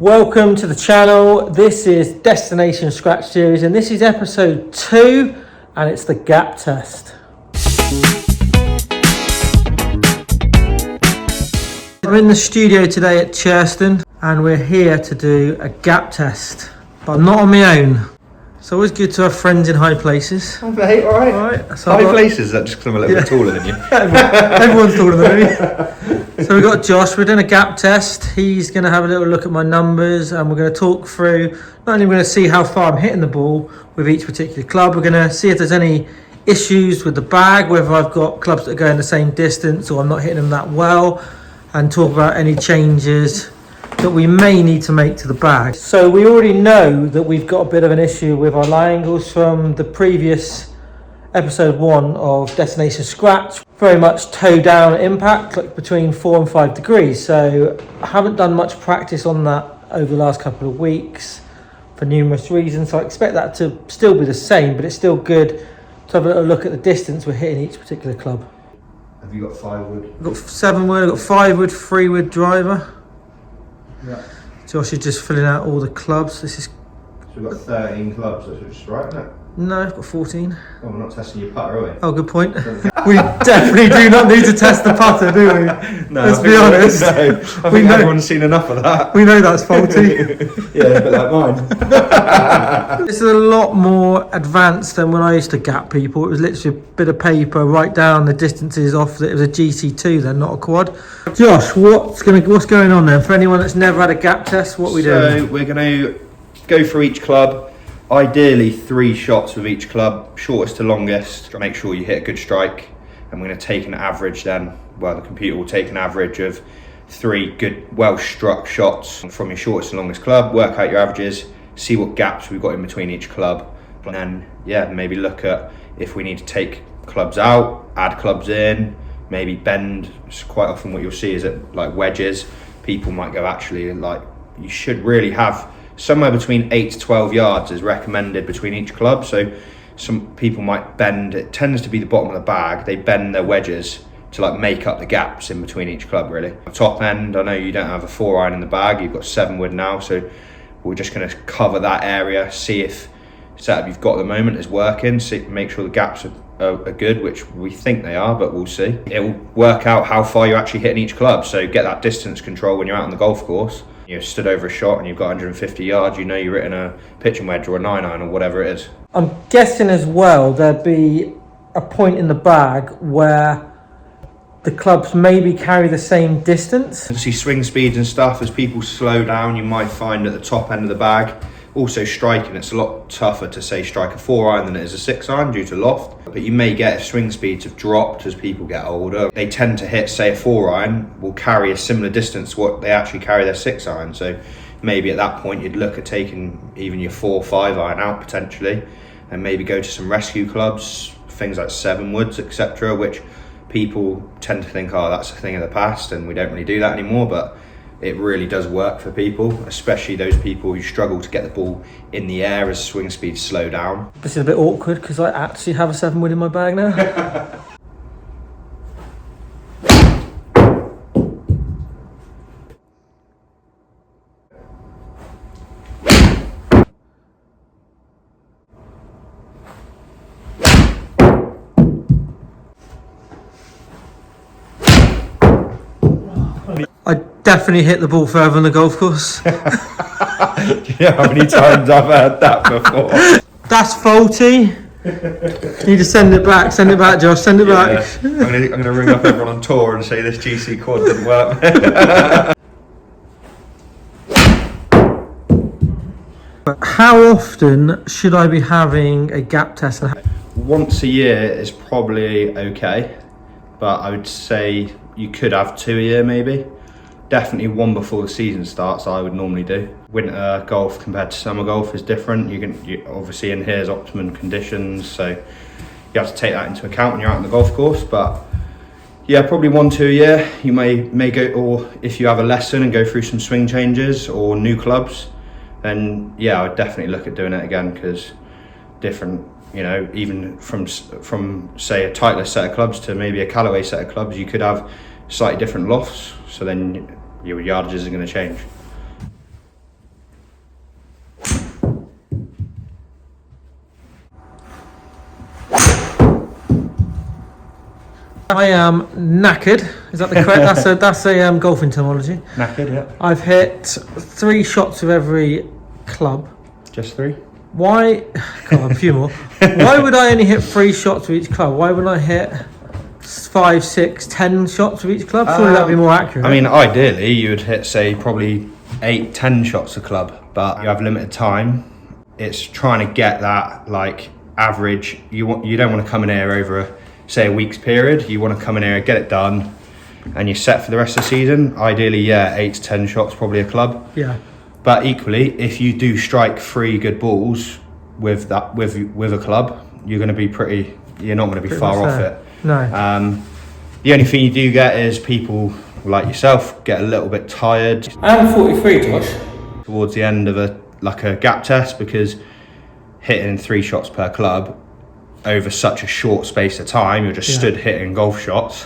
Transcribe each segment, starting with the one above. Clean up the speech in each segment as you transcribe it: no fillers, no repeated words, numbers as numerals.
Welcome to the channel. This is Destination Scratch Series and this is episode 2 and it's the gap test. We're in the studio today at Churston and we're here to do a gap test, but not on my own. It's always good to have friends in high places. Hi mate, alright. So high places, is that just because I'm a little bit taller than you? Everyone's taller than me. So we've got Josh, we're doing a gap test. He's going to have a little look at my numbers and we're going to talk through, not only we're going to see how far I'm hitting the ball with each particular club, we're going to see if there's any issues with the bag, whether I've got clubs that are going the same distance or I'm not hitting them that well, and talk about any changes that we may need to make to the bag. So we already know that we've got a bit of an issue with our lie angles from the previous episode 1 of Destination Scratch. Very much toe down impact, like between 4 and 5 degrees. So I haven't done much practice on that over the last couple of weeks for numerous reasons. So I expect that to still be the same, but it's still good to have a little look at the distance we're hitting each particular club. Have you got 5 wood? I've got 7 wood, I've got 5 wood, 3 wood driver. Yeah. Josh is just filling out all the clubs. This is... So we've got 13 clubs, that's just right, isn't it? No, I've got 14. Oh, we're not testing your putter, are we? Oh, good point. We definitely do not need to test the putter, do we? No, let's be honest. No, I think everyone's seen enough of that. We know that's faulty. Yeah, a bit like mine. This is a lot more advanced than when I used to gap people. It was literally a bit of paper, write down the distances off. It was a GC2 then, not a quad. Josh, what's going on then? For anyone that's never had a gap test, what are we doing? So we're going to go through each club. Ideally 3 shots with each club, shortest to longest. Make sure you hit a good strike, and we're going to take an average then. Well, the computer will take an average of 3 good, well struck shots from your shortest to longest club, work out your averages, see what gaps we've got in between each club, and then maybe look at if we need to take clubs out, add clubs in, maybe bend. So quite often what you'll see is that like wedges, people might go, actually, like, you should really have somewhere between 8 to 12 yards is recommended between each club. So some people might bend, it tends to be the bottom of the bag, they bend their wedges to like make up the gaps in between each club really. Top end, I know you don't have a 4-iron in the bag, you've got 7 wood now, so we're just going to cover that area, see if the setup you've got at the moment is working, make sure the gaps are good, which we think they are, but we'll see. It will work out how far you're actually hitting each club, so get that distance control when you're out on the golf course. You've stood over a shot and you've got 150 yards, you know you're hitting a pitching wedge or a 9-iron or whatever it is. I'm guessing as well there'd be a point in the bag where the clubs maybe carry the same distance. Obviously swing speeds and stuff, as people slow down, you might find at the top end of the bag. Also striking, it's a lot tougher to say strike a 4-iron than it is a 6-iron due to loft. But you may get, if swing speeds have dropped as people get older, they tend to hit, say a 4-iron will carry a similar distance to what they actually carry their 6-iron. So maybe at that point you'd look at taking even your 4-5-iron out potentially, and maybe go to some rescue clubs, things like 7 woods, etc., which people tend to think, oh, that's a thing of the past and we don't really do that anymore, but it really does work for people, especially those people who struggle to get the ball in the air as swing speeds slow down. This is a bit awkward because I actually have a 7 wood in my bag now. I definitely hit the ball further on the golf course. Yeah, how many times I've heard that before? That's faulty. You need to send it back, Josh, send it back. I'm gonna ring up everyone on tour and say this GC quad didn't work. How often should I be having a gap test? Once a year is probably okay, but I would say you could have 2 a year maybe. Definitely 1 before the season starts, I would normally do. Winter golf compared to summer golf is different. You obviously in here's optimum conditions, so you have to take that into account when you're out on the golf course. But yeah, probably 1-2 a year. You may go, or if you have a lesson and go through some swing changes or new clubs, then yeah, I would definitely look at doing it again, because different, you know, even from say a Titleist set of clubs to maybe a Callaway set of clubs, you could have slightly different lofts, so then your yardages are going to change. I am knackered. Is that the correct? That's a golfing terminology. Knackered, yeah. I've hit 3 shots with every club. Just 3? Why? God, a few more. Why would I only hit 3 shots with each club? Why wouldn't I hit 5, 6, 10 shots with each club? Surely that'd be more accurate. I mean, ideally, you would hit, say, probably 8, 10 shots a club, but you have limited time. It's trying to get that like average. You don't want to come in here over say a week's period. You want to come in here, get it done, and you're set for the rest of the season. Ideally, yeah, 8 to 10 shots probably a club. Yeah. But equally, if you do strike 3 good balls with a club, you're going to be you're not going to be far off it. No. The only thing you do get is people like yourself get a little bit tired. I am 43, Josh. Towards the end of a gap test, because hitting 3 shots per club over such a short space of time, you're just stood hitting golf shots,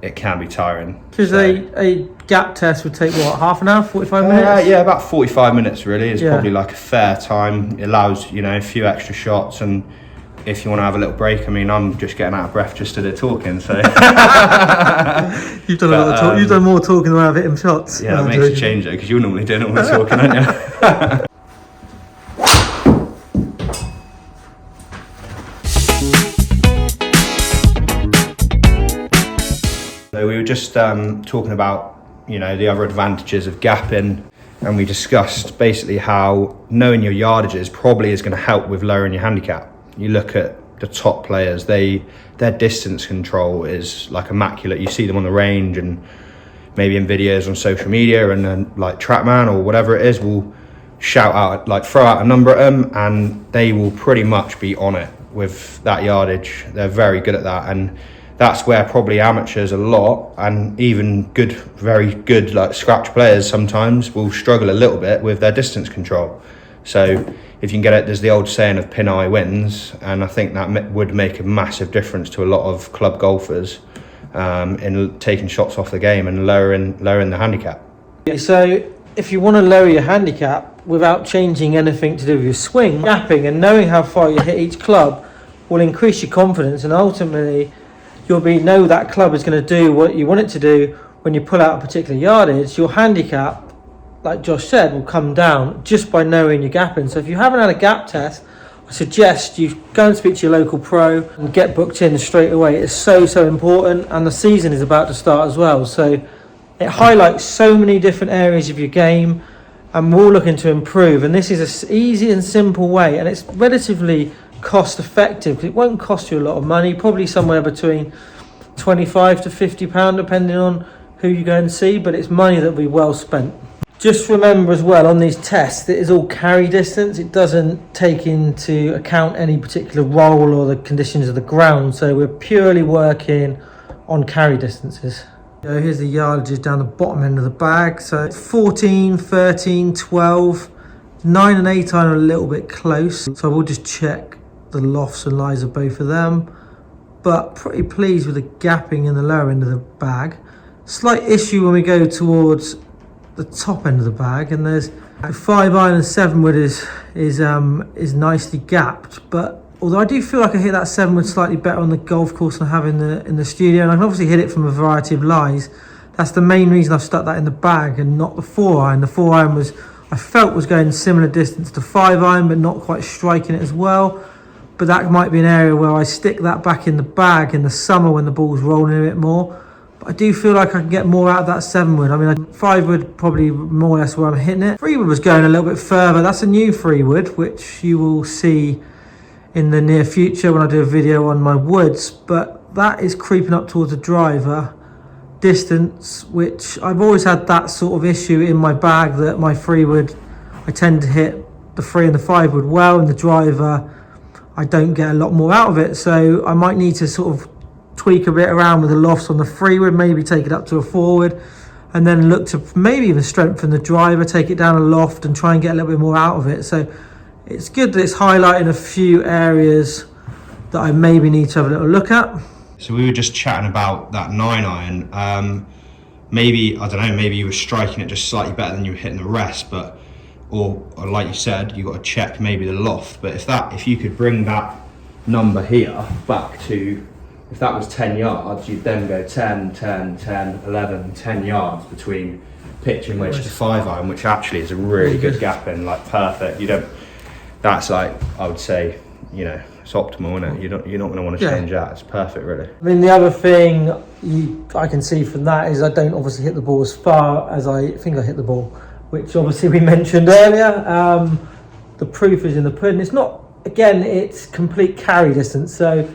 it can be tiring. Because a gap test would take what, half an hour, 45 minutes? Yeah, about 45 minutes really is probably like a fair time. It allows, you know, a few extra shots, and if you want to have a little break, I mean, I'm just getting out of breath just stood there talking, so. You've done a lot of talk. You've done more talking than I've hit him shots. Yeah, that makes a change though, because you're normally doing all the talking, aren't you? So we were just talking about, you know, the other advantages of gapping, and we discussed basically how knowing your yardages probably is going to help with lowering your handicap. You look at the top players, their distance control is like immaculate. You see them on the range and maybe in videos on social media, and then like TrackMan or whatever it is will shout out, like throw out a number at them, and they will pretty much be on it with that yardage. They're very good at that, and that's where probably amateurs a lot, and even very good like scratch players sometimes will struggle a little bit with their distance control. So if you can get it, there's the old saying of pin eye wins, and I think that would make a massive difference to a lot of club golfers in taking shots off the game and lowering the handicap. So if you want to lower your handicap without changing anything to do with your swing, gapping and knowing how far you hit each club will increase your confidence, and ultimately you'll know that club is going to do what you want it to do. When you pull out a particular yardage, your handicap, like Josh said, will come down just by knowing your gapping. So if you haven't had a gap test, I suggest you go and speak to your local pro and get booked in straight away. It's so important, and the season is about to start as well. So it highlights so many different areas of your game, and we're all looking to improve. And this is an easy and simple way, and it's relatively cost effective because it won't cost you a lot of money, probably somewhere between £25 to £50 depending on who you go and see, but it's money that will be well spent. Just remember as well, on these tests, it is all carry distance. It doesn't take into account any particular roll or the conditions of the ground, so we're purely working on carry distances. So here's the yardages down the bottom end of the bag. So 14, 13, 12, 9 and 8 iron are a little bit close, so I will just check the lofts and lies of both of them, but pretty pleased with the gapping in the lower end of the bag. Slight issue when we go towards the top end of the bag, and there's the 5 iron and 7 wood is nicely gapped, but although I do feel like I hit that 7 wood slightly better on the golf course than I have in the studio, and I can obviously hit it from a variety of lies. That's the main reason I've stuck that in the bag and not the 4 iron. The 4 iron I felt was going similar distance to 5 iron, but not quite striking it as well. But that might be an area where I stick that back in the bag in the summer when the ball's rolling a bit more. But I do feel like I can get more out of that 7 wood. I mean, 5 wood probably more or less where I'm hitting it. 3 wood was going a little bit further. That's a new 3 wood, which you will see in the near future when I do a video on my woods. But that is creeping up towards the driver distance, which I've always had that sort of issue in my bag, that my 3 wood, I tend to hit the 3 and the 5 wood well, and the driver I don't get a lot more out of it. So I might need to sort of tweak a bit around with the lofts on the 3 wood, maybe take it up to a 4 wood, and then look to maybe even strengthen the driver, take it down a loft and try and get a little bit more out of it. So it's good that it's highlighting a few areas that I maybe need to have a little look at. So we were just chatting about that 9 iron. Maybe, I don't know, maybe you were striking it just slightly better than you were hitting the rest, but or like you said, you got to check maybe the loft. But if you could bring that number here back to if that was 10 yards, you'd then go 10, 10, 10, 11, 10 yards between pitching wedge to 5-iron, which actually is a really good gap in, like perfect. You don't, that's like, I would say, you know, it's optimal, isn't it? You're not going to want to change that. It's perfect, really. I mean, the other thing I can see from that is I don't obviously hit the ball as far as I think I hit the ball, which obviously we mentioned earlier. The proof is in the pudding. It's not, again, it's complete carry distance. So,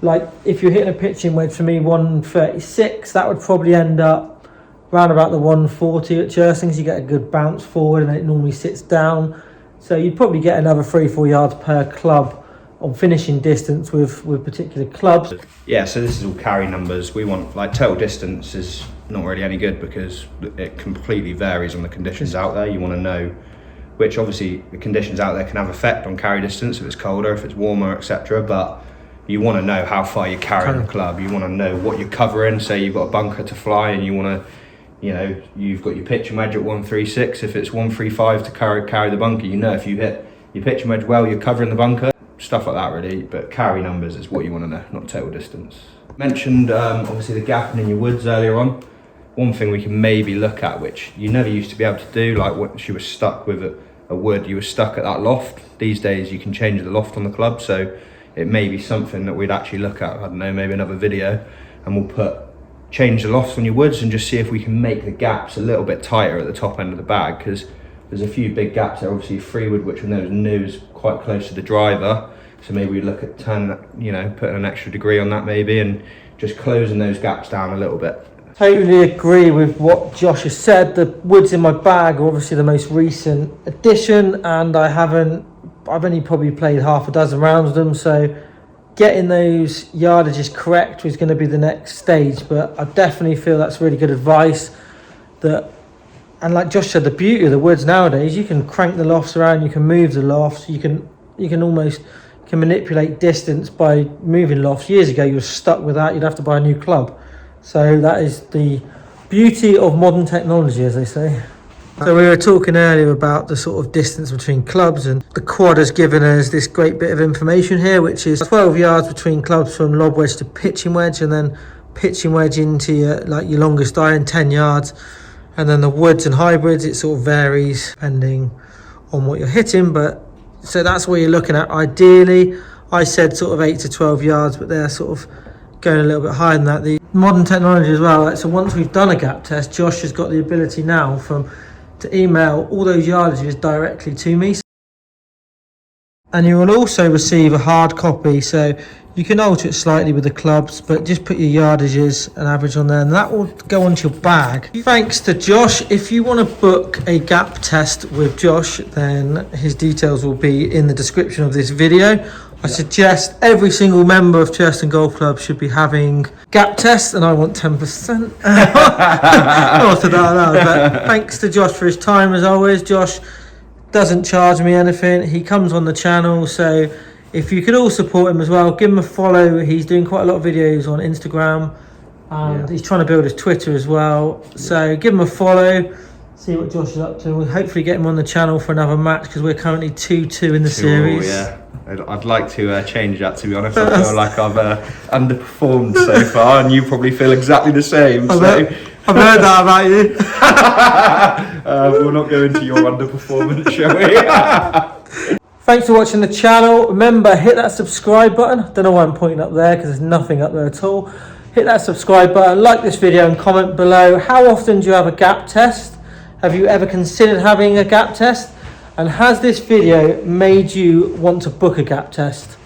like, if you're hitting a pitching wedge for me 136, that would probably end up around about the 140 at Jersings. You get a good bounce forward and then it normally sits down. So you'd probably get another 3-4 yards per club on finishing distance with particular clubs. Yeah, so this is all carry numbers. We want, like, total distance is not really any good because it completely varies on the conditions out there. You want to know which, obviously, the conditions out there can have effect on carry distance, if it's colder, if it's warmer, etc. But you want to know how far you're carrying the club. You want to know what you're covering. Say you've got a bunker to fly and you want to, you know, you've got your pitching wedge at 136. If it's 135 to carry the bunker, you know if you hit your pitching wedge well, you're covering the bunker. Stuff like that, really. But carry numbers is what you want to know, not total distance. Mentioned obviously the gapping in your woods earlier on. One thing we can maybe look at, which you never used to be able to do, like once you were stuck with a wood, you were stuck at that loft. These days you can change the loft on the club, so it may be something that we'd actually look at. I don't know, maybe another video, and we'll change the lofts on your woods and just see if we can make the gaps a little bit tighter at the top end of the bag, because there's a few big gaps there. Obviously freewood, which we know is new, is quite close to the driver, so maybe we look at putting an extra degree on that maybe, and just closing those gaps down a little bit. Totally agree with what Josh has said. The woods in my bag are obviously the most recent addition, and I've only probably played half a dozen rounds with them, so getting those yardages correct was going to be the next stage. But I definitely feel that's really good advice. And like Josh said, the beauty of the woods nowadays, you can crank the lofts around, you can move the lofts, you can manipulate distance by moving lofts. Years ago you were stuck with that, you'd have to buy a new club. So that is the beauty of modern technology, as they say. So we were talking earlier about the sort of distance between clubs, and the quad has given us this great bit of information here, which is 12 yards between clubs from lob wedge to pitching wedge, and then pitching wedge into your longest iron, 10 yards. And then the woods and hybrids, it sort of varies depending on what you're hitting, but so that's what you're looking at. Ideally, I said sort of 8 to 12 yards, but they're sort of going a little bit higher than that. The modern technology as well, so once we've done a gap test, Josh has got the ability now to email all those yardages directly to me. And you will also receive a hard copy, so you can alter it slightly with the clubs, but just put your yardages and average on there, and that will go onto your bag. Thanks to Josh. If you want to book a gap test with Josh, then his details will be in the description of this video. I suggest every single member of Churston Golf Club should be having gap tests, and I want 10%. Not to that, but thanks to Josh for his time as always. Josh doesn't charge me anything. He comes on the channel, so if you could all support him as well, give him a follow. He's doing quite a lot of videos on Instagram, and he's trying to build his Twitter as well. So give him a follow, see what Josh is up to. We'll hopefully get him on the channel for another match, because we're currently 2-2 in the series. Yeah, I'd like to change that, to be honest. I feel like I've underperformed so far, and you probably feel exactly the same. I've heard that about you. We'll not go into your underperformance, shall we? Thanks for watching the channel. Remember, hit that subscribe button. Don't know why I'm pointing up there, because there's nothing up there at all. Hit that subscribe button, like this video, and comment below. How often do you have a gap test? Have you ever considered having a gap test? And has this video made you want to book a gap test?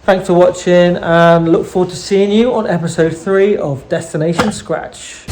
Thanks for watching, and look forward to seeing you on episode 3 of Destination Scratch.